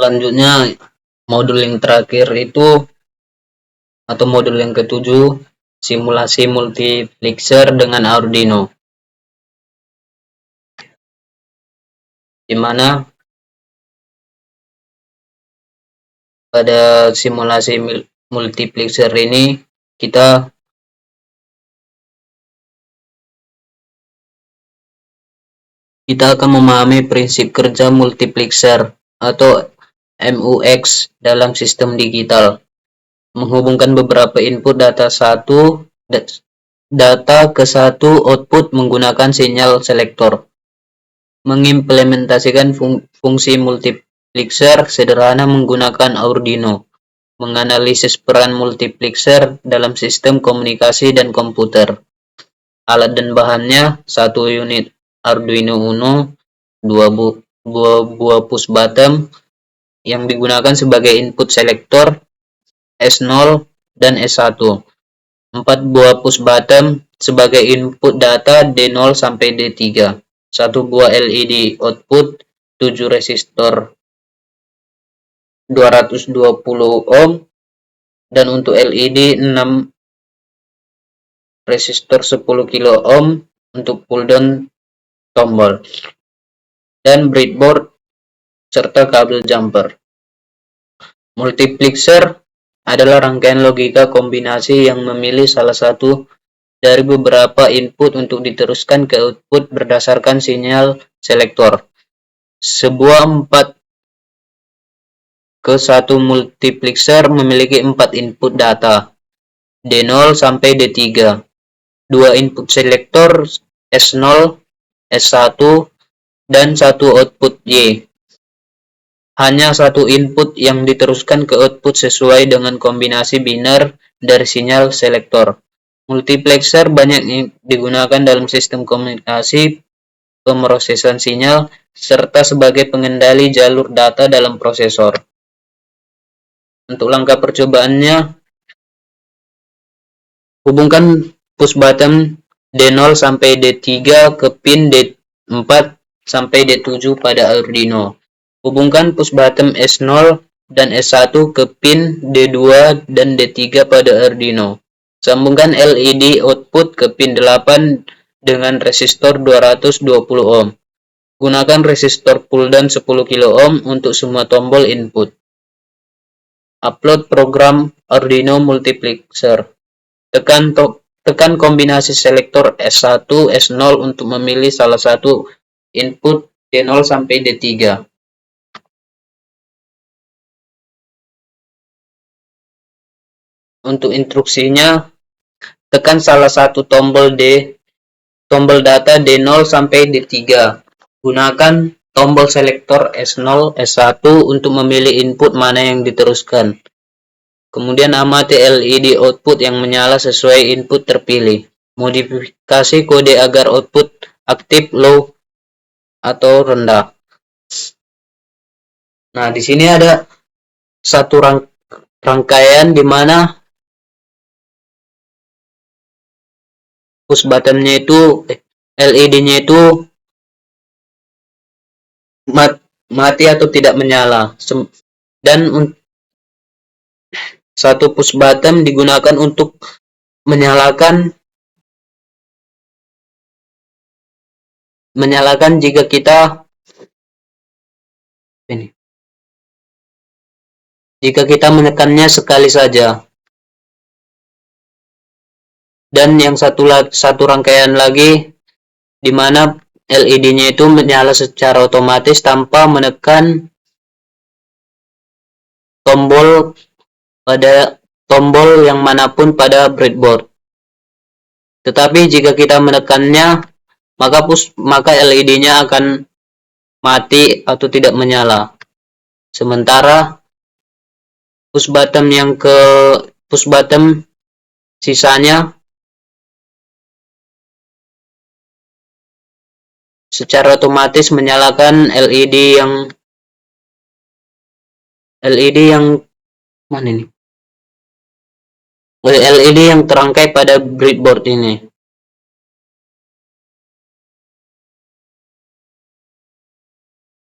Selanjutnya modul yang terakhir itu atau modul yang ketujuh, simulasi multiplexer dengan Arduino, di mana pada simulasi multiplexer ini kita akan memahami prinsip kerja multiplexer atau MUX dalam sistem digital, menghubungkan beberapa input data ke satu output menggunakan sinyal selektor, mengimplementasikan fungsi multiplexer sederhana menggunakan Arduino, menganalisis peran multiplexer dalam sistem komunikasi dan komputer. Alat dan bahannya: 1 unit Arduino Uno, 2 buah push button yang digunakan sebagai input selektor S0 dan S1, 4 buah push button sebagai input data D0 sampai D3, 1 buah LED output, 7 resistor 220 ohm, dan untuk LED 6 resistor 10 kilo ohm untuk pull down tombol, dan breadboard serta kabel jumper. Multiplexer adalah rangkaian logika kombinasi yang memilih salah satu dari beberapa input untuk diteruskan ke output berdasarkan sinyal selektor. Sebuah 4:1 multiplexer memiliki 4 input data, D0 sampai D3, 2 input selektor S0, S1, dan 1 output Y. Hanya 1 input yang diteruskan ke output sesuai dengan kombinasi binar dari sinyal selektor. Multiplexer banyak digunakan dalam sistem komunikasi, pemrosesan sinyal, serta sebagai pengendali jalur data dalam prosesor. Untuk langkah percobaannya, hubungkan push button D0 sampai D3 ke pin D4 sampai D7 pada Arduino. Hubungkan push button S0 dan S1 ke pin D2 dan D3 pada Arduino. Sambungkan LED output ke pin 8 dengan resistor 220 ohm. Gunakan resistor pull down 10 kilo ohm untuk semua tombol input. Upload program Arduino multiplexer. Tekan kombinasi selektor S1, S0 untuk memilih salah satu input D0 sampai D3. Untuk instruksinya, tekan salah satu tombol data D0 sampai D3. Gunakan tombol selektor S0, S1 untuk memilih input mana yang diteruskan. Kemudian amati LED output yang menyala sesuai input terpilih. Modifikasi kode agar output aktif, low, atau rendah. Nah, di sini ada satu rangkaian di mana push buttonnya itu LED-nya itu mati atau tidak menyala, dan satu push button digunakan untuk menyalakan jika kita menekannya sekali saja. Dan yang satu rangkaian lagi di mana LED-nya itu menyala secara otomatis tanpa menekan tombol yang manapun pada breadboard. Tetapi jika kita menekannya, maka LED-nya akan mati atau tidak menyala. Sementara push button sisanya secara otomatis menyalakan LED yang mana ini? LED yang terangkai pada breadboard ini.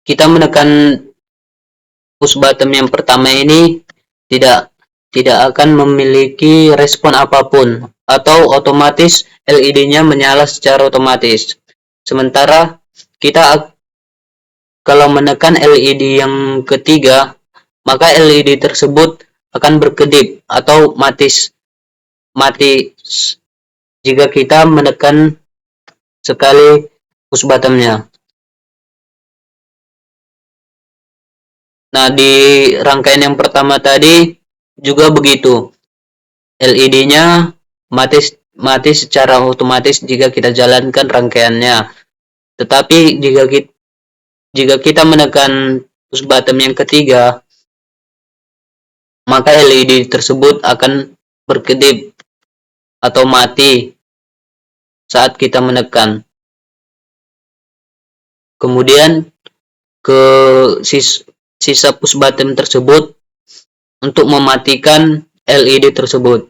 Kita menekan push button yang pertama ini tidak akan memiliki respon apapun atau otomatis LED-nya menyala secara otomatis. Sementara kita kalau menekan LED yang ketiga, maka LED tersebut akan berkedip atau mati jika kita menekan sekali push button-nya. Nah, di rangkaian yang pertama tadi juga begitu. LED-nya mati secara otomatis jika kita jalankan rangkaiannya. Tetapi jika kita menekan push button yang ketiga, maka LED tersebut akan berkedip atau mati saat kita menekan. Kemudian ke sisa push button tersebut untuk mematikan LED tersebut.